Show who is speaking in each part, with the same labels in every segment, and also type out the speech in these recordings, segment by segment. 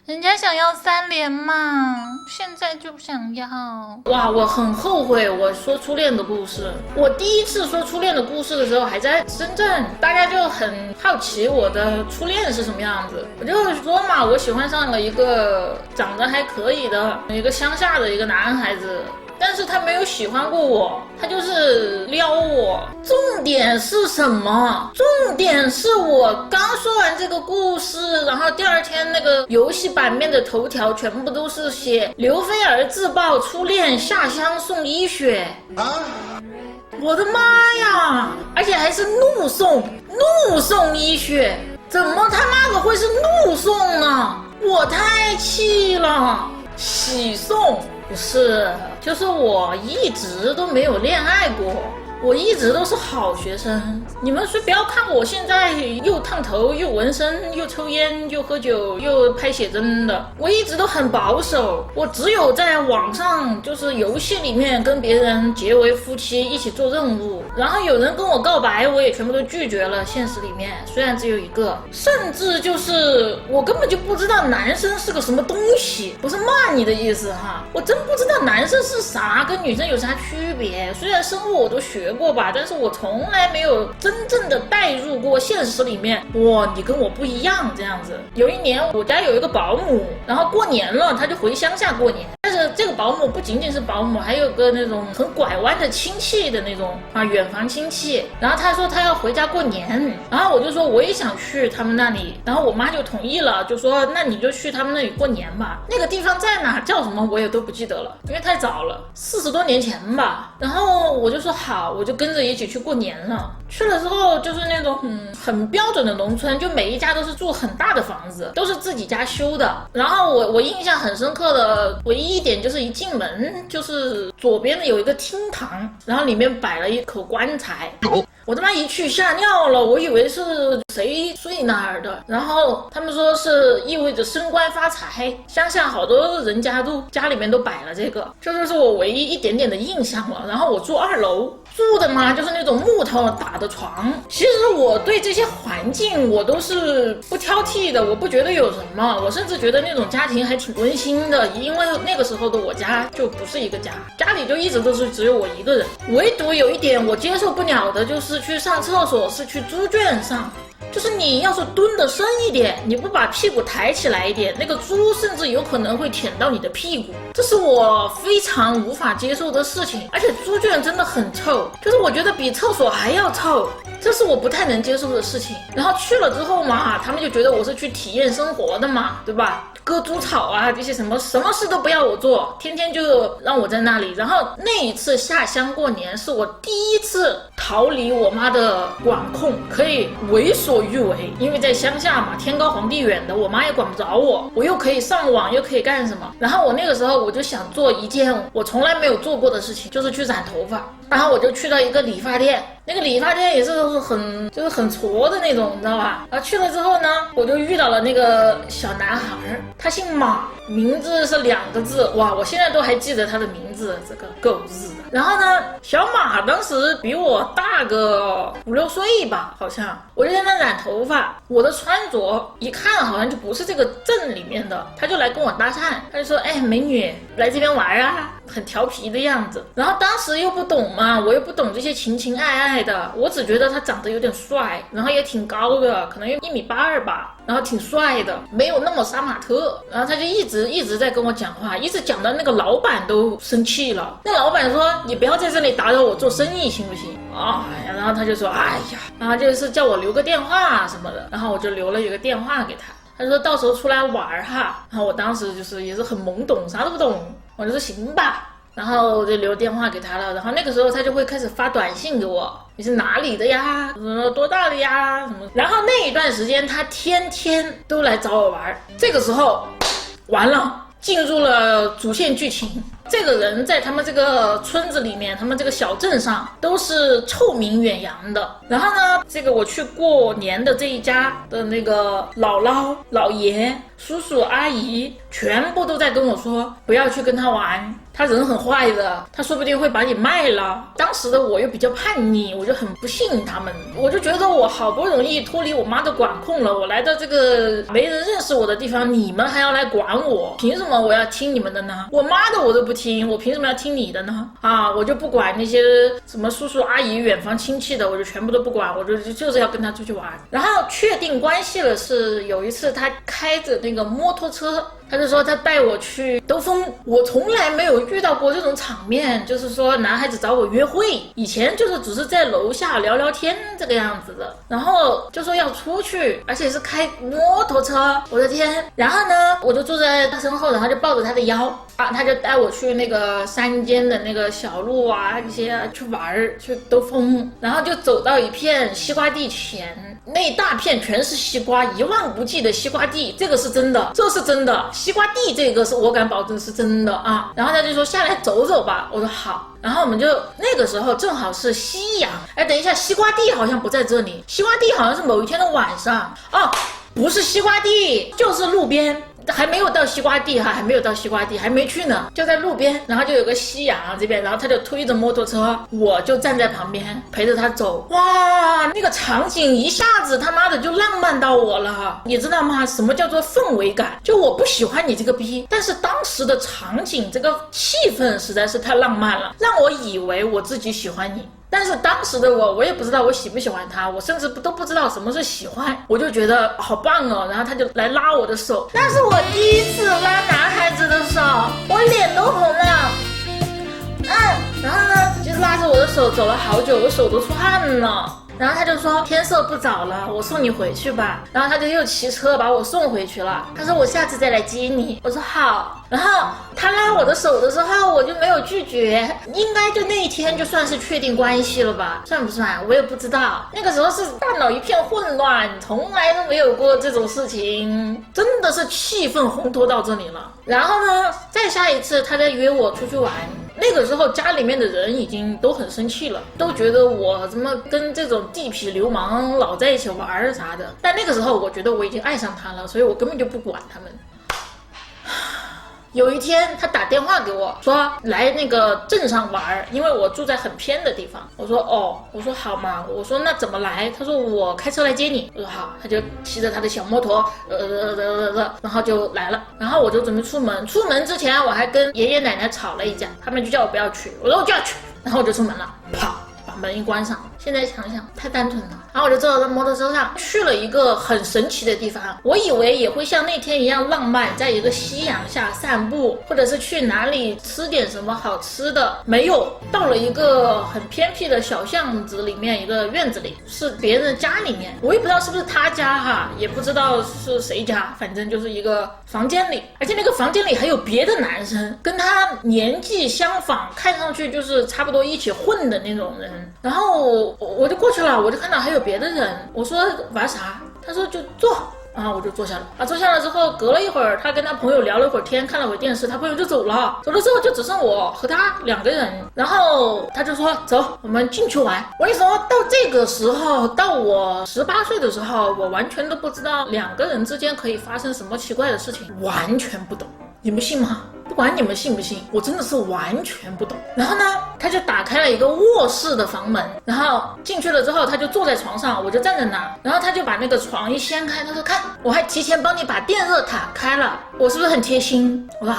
Speaker 1: 人家想要3连嘛，现在就不想要。
Speaker 2: 哇，我很后悔我说初恋的故事。我第一次说初恋的故事的时候还在深圳，大家就很好奇我的初恋是什么样子。我就说嘛，我喜欢上了一个长得还可以的一个乡下的一个男孩子。但是他没有喜欢过我，他就是撩我。重点是什么？重点是我刚说完这个故事，然后第二天那个游戏版面的头条全部都是写刘菲儿自曝初恋下乡送医血啊！我的妈呀！而且还是怒送医血，怎么他妈的会是怒送呢？我太气了！喜送不是，就是我一直都没有恋爱过，我一直都是好学生。你们不要看我现在又烫头又纹身又抽烟又喝酒又拍写真的，我一直都很保守。我只有在网上就是游戏里面跟别人结为夫妻一起做任务，然后有人跟我告白我也全部都拒绝了。现实里面虽然只有一个，甚至就是我根本就不知道男生是个什么东西，不是骂你的意思哈，我真不知道男生是啥跟女生有啥区别。虽然生物我都学过吧，但是我从来没有真正的带入过现实里面，哇，你跟我不一样这样子。有一年我家有一个保姆，然后过年了他就回乡下过年，但是这个保姆不仅仅是保姆，还有个那种很拐弯的亲戚的那种啊，远房亲戚。然后他说他要回家过年，然后我就说我也想去他们那里，然后我妈就同意了，就说那你就去他们那里过年吧。那个地方在哪叫什么我也都不记得了，因为太早了，40多年前吧。然后我就说好，我就跟着一起去过年了。去了之后就是那种很标准的农村，就每一家都是住很大的房子，都是自己家修的。然后我印象很深刻的唯一一点就是一进门就是左边的有一个厅堂，然后里面摆了一口棺材。我他妈一去吓尿了，我以为是谁睡那儿的，然后他们说是意味着升官发财，乡下好多人家里面都摆了这个，这就是我唯一一点点的印象了。然后我住2楼，住的嘛就是那种木头打的床。其实我对这些环境我都是不挑剔的，我不觉得有什么，我甚至觉得那种家庭还挺温馨的，因为那个时候的我家就不是一个家，家里就一直都是只有我一个人。唯独有一点我接受不了的就是去上厕所是去猪圈上，就是你要是蹲得深一点，你不把屁股抬起来一点，那个猪甚至有可能会舔到你的屁股，这是我非常无法接受的事情。而且猪圈真的很臭，就是我觉得比厕所还要臭，这是我不太能接受的事情。然后去了之后嘛，他们就觉得我是去体验生活的嘛，对吧？割猪草啊，这些什么事都不要我做，天天就让我在那里。然后那一次下乡过年是我第一次逃离我妈的管控，可以为所欲为。因为在乡下嘛，天高皇帝远的，我妈也管不着我，我又可以上网，又可以干什么。然后我那个时候我就想做一件我从来没有做过的事情，就是去染头发。然后我就去到一个理发店，那个理发店也是很矬的那种，你知道吧？然后去了之后呢，我就遇到了那个小男孩，他姓马，名字是2个字，哇，我现在都还记得他的名字，这个狗日的。然后呢，小马当时比我大个5、6岁吧，好像。我就在那染头发，我的穿着一看好像就不是这个镇里面的，他就来跟我搭讪，他就说，哎，美女，来这边玩啊，很调皮的样子。然后当时又不懂嘛，我又不懂这些情情爱爱的，我只觉得他长得有点帅，然后也挺高的，可能有1.82米吧，然后挺帅的，没有那么杀马特。然后他就一直在跟我讲话，一直讲到那个老板都生气了。那老板说，你不要在这里打扰我做生意行不行啊？然后他就说，哎呀，然后就是叫我留个电话什么的，然后我就留了一个电话给他。他说到时候出来玩哈，然后我当时就是也是很懵懂，啥都不懂，我就说行吧。然后我就留电话给他了，然后那个时候他就会开始发短信给我，你是哪里的呀，多大的呀什么。然后那一段时间他天天都来找我玩。这个时候完了，进入了主线剧情。这个人在他们这个村子里面，他们这个小镇上都是臭名远扬的。然后呢，这个我去过年的这一家的那个姥姥、姥爷、叔叔、阿姨，全部都在跟我说不要去跟他玩，他人很坏的，他说不定会把你卖了。当时的我又比较叛逆，我就很不信他们，我就觉得我好不容易脱离我妈的管控了，我来到这个没人认识我的地方，你们还要来管我，凭什么我要听你们的呢？我妈的我都不听，我凭什么要听你的呢？我就不管那些什么叔叔阿姨、远房亲戚的，我就全部都不管，我就是要跟他出去玩。然后确定关系了，是有一次他开着那个摩托车，他就说他带我去兜风，我从来没有遇到过这种场面，就是说男孩子找我约会，以前就是只是在楼下聊聊天这个样子的，然后就说要出去，而且是开摩托车，我的天！然后呢，我就坐在他身后，然后就抱着他的腰他就带我去那个山间的那个小路一些去玩去兜风，然后就走到一片西瓜地前，那一大片全是西瓜，一望无际的西瓜地，这个是真的，这是真的，西瓜地这个是我敢保证是真的啊。然后他就说下来走走吧，我说好。然后我们就那个时候正好是夕阳，等一下，西瓜地好像不在这里，西瓜地好像是某一天的晚上不是西瓜地，就是路边，还没有到西瓜地还没有到西瓜地，还没去呢，就在路边，然后就有个夕阳这边，然后他就推着摩托车，我就站在旁边陪着他走。哇，那个场景一下子他妈的就浪漫到我了，你知道吗？什么叫做氛围感？就我不喜欢你这个逼，但是当时的场景这个气氛实在是太浪漫了，让我以为我自己喜欢你。但是当时的我也不知道我喜不喜欢他，我甚至都不知道什么是喜欢，我就觉得好棒哦，然后他就来拉我的手，那是我第一次拉男孩子的手，我脸都红了，然后呢就拉着我的手走了好久，我手都出汗了。然后他就说天色不早了，我送你回去吧。然后他就又骑车把我送回去了，他说我下次再来接你，我说好。然后他拉我的手的时候我就没有拒绝，应该就那一天就算是确定关系了吧，算不算我也不知道，那个时候是大脑一片混乱，从来都没有过这种事情，真的是气氛烘托到这里了。然后呢再下一次他再约我出去玩，那个时候家里面的人已经都很生气了，都觉得我怎么跟这种地痞流氓老在一起玩啥的。但那个时候我觉得我已经爱上他了，所以我根本就不管他们。有一天他打电话给我说来那个镇上玩，因为我住在很偏的地方。我说我说好嘛，我说那怎么来？他说我开车来接你。我说好，他就骑着他的小摩托然后就来了。然后我就准备出门之前我还跟爷爷奶奶吵了一架，他们就叫我不要去，我说我就要去，然后我就出门了，啪把门一关上。现在想想太单纯了。然后我就坐到摩托车上去了一个很神奇的地方，我以为也会像那天一样浪漫，在一个夕阳下散步，或者是去哪里吃点什么好吃的，没有，到了一个很偏僻的小巷子里面，一个院子里，是别人家里面，我也不知道是不是他家也不知道是谁家，反正就是一个房间里，而且那个房间里还有别的男生，跟他年纪相仿，看上去就是差不多一起混的那种人。然后我就过去了，我就看到还有别的人，我说玩啥？他说就坐。然后我就坐下了坐下了之后隔了一会儿，他跟他朋友聊了一会儿天，看了会电视，他朋友就走了之后就只剩我和他两个人。然后他就说走，我们进去玩。我跟你说到这个时候，到我18岁的时候，我完全都不知道两个人之间可以发生什么奇怪的事情，完全不懂，你们信吗？不管你们信不信，我真的是完全不懂。然后呢他就打开了一个卧室的房门，然后进去了之后他就坐在床上，我就站在那，然后他就把那个床一掀开，他说看我还提前帮你把电热毯开了，我是不是很贴心？我说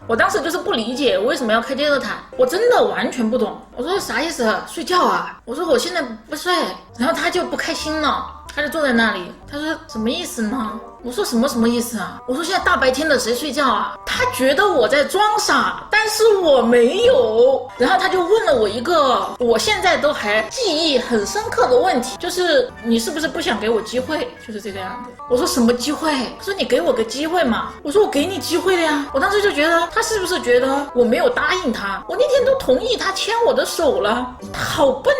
Speaker 2: 我当时就是不理解为什么要开电热毯，我真的完全不懂。我说啥意思？睡觉啊？我说我现在不睡。然后他就不开心了，他就坐在那里，他说什么意思呢？我说什么意思啊？我说现在大白天的谁睡觉啊？他觉得我在装傻，但是我没有。然后他就问了我一个我现在都还记忆很深刻的问题，就是你是不是不想给我机会？就是这个样子。我说什么机会？他说你给我个机会嘛。我说我给你机会了呀。我当时就觉得他是不是觉得我没有答应他？我那天都同意他牵我的手了，他好笨，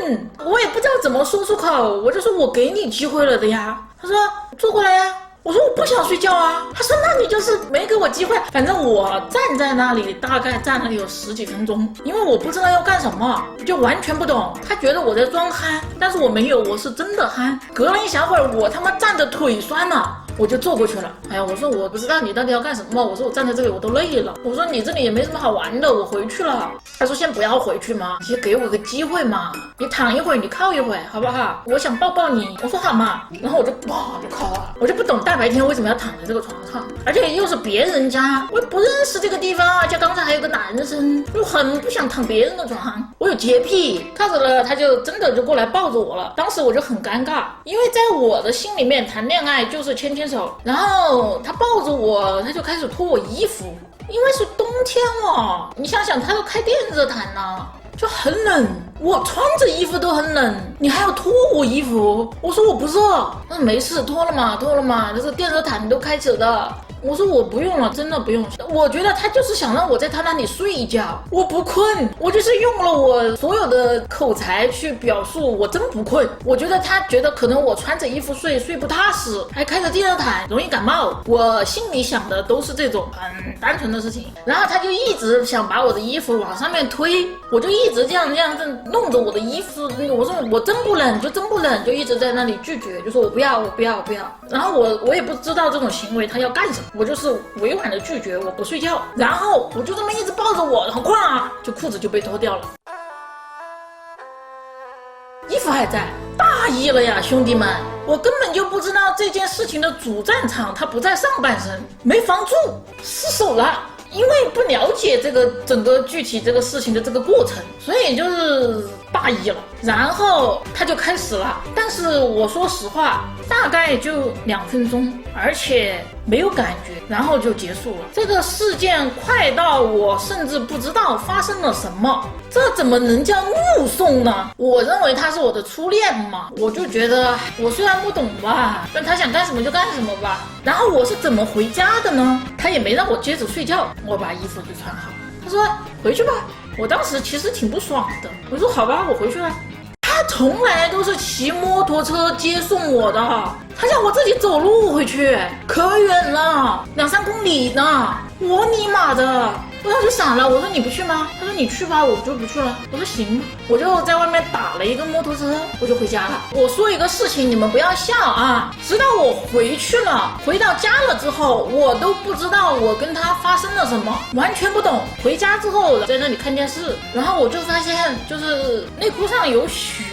Speaker 2: 我也不知道怎么说出口，我就说我给你机会了的呀。他说坐过来呀。我说我不想睡觉啊。他说那你就是没给我机会。反正我站在那里大概站了有10几分钟，因为我不知道要干什么，就完全不懂。他觉得我在装憨，但是我没有，我是真的憨。隔了一小会儿，我他妈站着腿酸了。我就坐过去了。哎呀，我说我不知道你到底要干什么。我说我站在这里我都累了。我说你这里也没什么好玩的，我回去了。他说先不要回去嘛，先给我个机会嘛，你躺一会儿，你靠一会儿，好不好？我想抱抱你。我说好嘛，然后我就就靠了。我就不懂大白天为什么要躺在这个床上，而且又是别人家，我也不认识这个地方，而且刚才还有个男生，就很不想躺别人的床。我有洁癖，看着了他就真的就过来抱着我了。当时我就很尴尬，因为在我的心里面谈恋爱就是牵牵手，然后他抱着我，他就开始脱我衣服，因为是冬天哦，你想想他都开电热毯了，就很冷，我穿着衣服都很冷，你还要脱我衣服？我说我不热，他说没事，脱了嘛，这个电热毯都开着的。我说我不用了，真的不用。我觉得他就是想让我在他那里睡一觉，我不困，我就是用了我所有的口才去表述我真不困。我觉得他觉得可能我穿着衣服睡不踏实，还开着电热毯容易感冒，我心里想的都是这种很单纯的事情。然后他就一直想把我的衣服往上面推，我就一直这样子弄着我的衣服，我说我真不冷，就真不冷，就一直在那里拒绝，就说我不要。然后我也不知道这种行为他要干什么，我就是委婉的拒绝，我不睡觉。然后我就这么一直抱着我，然后哐，就裤子就被脱掉了，衣服还在，大意了呀，兄弟们！我根本就不知道这件事情的主战场，他不在上半身，没防住，失手了。因为不了解这个整个具体这个事情的这个过程，所以就是大意了。然后他就开始了，但是我说实话，大概就2分钟，而且没有感觉，然后就结束了。这个事件快到我甚至不知道发生了什么，这怎么能叫目送呢？我认为他是我的初恋嘛，我就觉得我虽然不懂吧，但他想干什么就干什么吧。然后我是怎么回家的呢？他也没让我接着睡觉，我把衣服就穿好。他说回去吧。我当时其实挺不爽的，我说好吧，我回去了。他从来都是骑摩托车接送我的，他让我自己走路回去，可远了，2、3公里呢。我尼玛的！我当时傻了，我说你不去吗？他说你去吧，我就不去了。我说行，我就在外面打了一个摩托车，我就回家了。我说一个事情，你们不要笑啊！直到我回去了，回到家了之后，我都不知道我跟他发生了什么，完全不懂。回家之后在那里看电视，然后我就发现就是内裤上有血。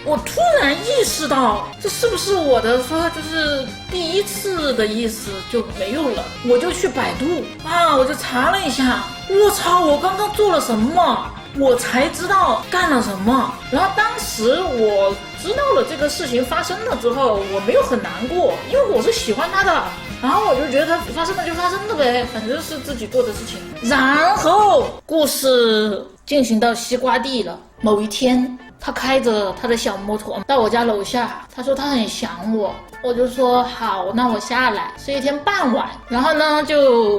Speaker 2: 我突然意识到，这是不是我的说就是第一次的意思就没有了？我就去百度啊，我就查了一下，我操，我刚刚做了什么？我才知道干了什么。然后当时我知道了这个事情发生了之后，我没有很难过，因为我是喜欢他的。然后我就觉得发生了就发生了呗，反正是自己做的事情。然后故事进行到西瓜地了。某一天，他开着他的小摩托到我家楼下，他说他很想我，我就说好，那我下来。是一天傍晚，然后呢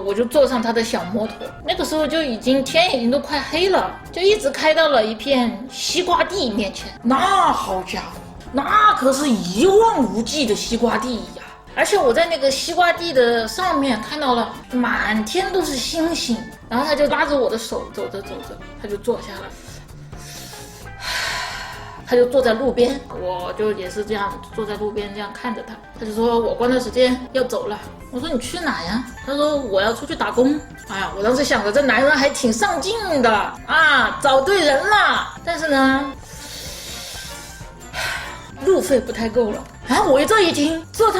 Speaker 2: 我就坐上他的小摩托，那个时候就天已经都快黑了，就一直开到了一片西瓜地面前。那好家伙，那可是一望无际的西瓜地呀！而且我在那个西瓜地的上面看到了满天都是星星。然后他就拉着我的手走着，他就坐下了。他就坐在路边，我就也是这样坐在路边这样看着他。他就说我关段时间要走了。我说你去哪呀？他说我要出去打工。哎呀，我当时想着这男人还挺上进的啊，找对人了。但是呢，路费不太够了。然后我这一听，这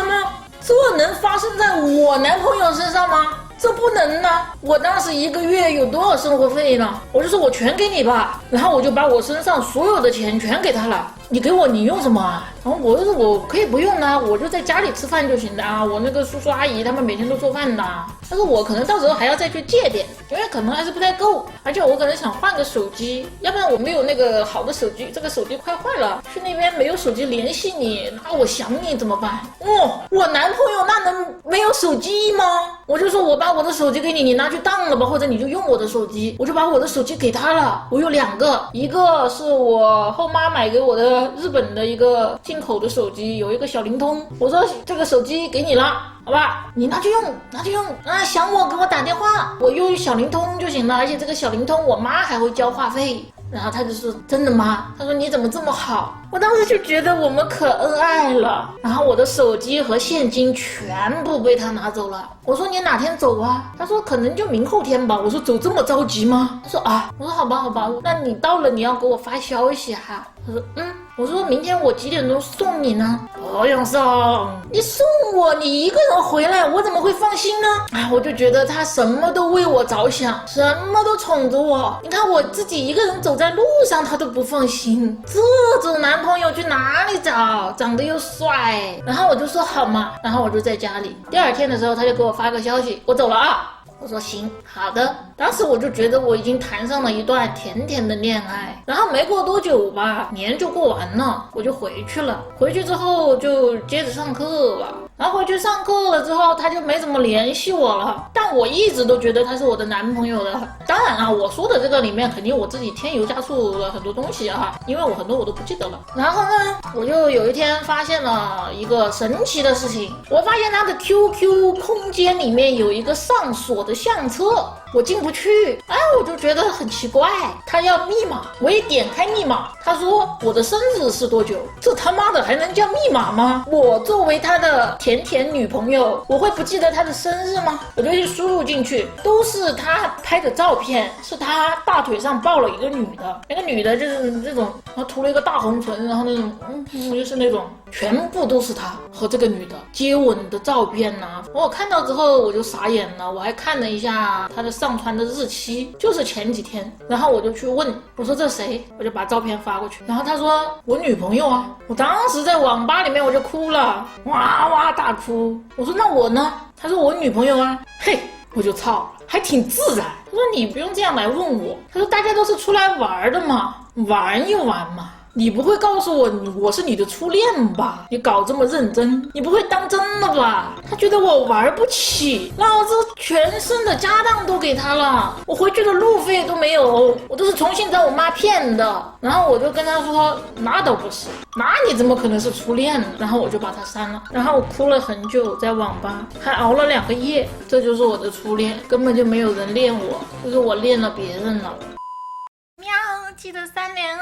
Speaker 2: 能发生在我男朋友身上吗？这不能呢！我当时1个月有多少生活费呢？我就说我全给你吧，然后我就把我身上所有的钱全给他了。你给我，你用什么啊？然后我就说我可以不用啊，我就在家里吃饭就行的啊。我那个叔叔阿姨他们每天都做饭的，但是我可能到时候还要再去借点，因为可能还是不太够，而且我可能想换个手机，要不然我没有那个好的手机，这个手机快坏了，去那边没有手机联系你，那我想你怎么办？我男朋友那能没有手机吗？我就说我把我的手机给你，你拿去当了吧，或者你就用我的手机。我就把我的手机给他了，我有2个，一个是我后妈买给我的日本的一个进口的手机，有一个小灵通，我说这个手机给你了，好吧，你拿去用，拿去用啊！想我给我打电话，我用小灵通就行了，而且这个小灵通我妈还会交话费。然后他就说真的吗？他说你怎么这么好？我当时就觉得我们可恩爱了。然后我的手机和现金全部被他拿走了。我说你哪天走啊？他说可能就明后天吧。我说走这么着急吗？他说啊。我说好吧好吧，那你到了你要给我发消息哈。他说我说明天我几点钟送你呢？不用送，你送我，你一个人回来，我怎么会放心呢？哎，我就觉得他什么都为我着想，什么都宠着我。你看我自己一个人走在路上，他都不放心。这种男朋友去哪里找？长得又帅。然后我就说好嘛，然后我就在家里。第2天的时候，他就给我发个消息，我走了啊。我说行，好的。当时我就觉得我已经谈上了一段甜甜的恋爱，然后没过多久吧，年就过完了，我就回去了。回去之后就接着上课吧，然后回去上课了之后，他就没怎么联系我了。但我一直都觉得他是我的男朋友的。当然啊，我说的这个里面肯定我自己添油加醋了很多东西啊，因为我很多我都不记得了。然后呢，我就有一天发现了一个神奇的事情，我发现他的 QQ 空间里面有一个上锁的相册，我进不去。哎，我就觉得很奇怪，他要密码，我一点开密码，他说我的生日是多久？这他妈的还能叫密码吗？我作为他的甜甜女朋友，我会不记得他的生日吗？我就去输入进去，都是他拍的照片，是他大腿上抱了一个女的，那个女的就是这种，然后涂了一个大红唇，然后那种就是那种全部都是他和这个女的接吻的照片呐。我看到之后我就傻眼了，我还看了一下他的上传的日期，就是前几天。然后我就去问，我说这谁？我就把照片发过去，然后他说我女朋友啊。我当时在网吧里面我就哭了，哇哇大哭。我说那我呢？他说我女朋友啊。嘿，我就操，还挺自然。他说你不用这样来问我，他说大家都是出来玩的嘛，玩一玩嘛。你不会告诉我我是你的初恋吧？你搞这么认真，你不会当真了吧？他觉得我玩不起，老子全身的家当都给他了，我回去的路费都没有，我都是重新找我妈骗的。然后我就跟他说那倒不是，那你怎么可能是初恋呢？然后我就把他删了。然后我哭了很久，在网吧还熬了2个夜。这就是我的初恋，根本就没有人恋我，就是我恋了别人了。
Speaker 1: 喵，记得3连哦。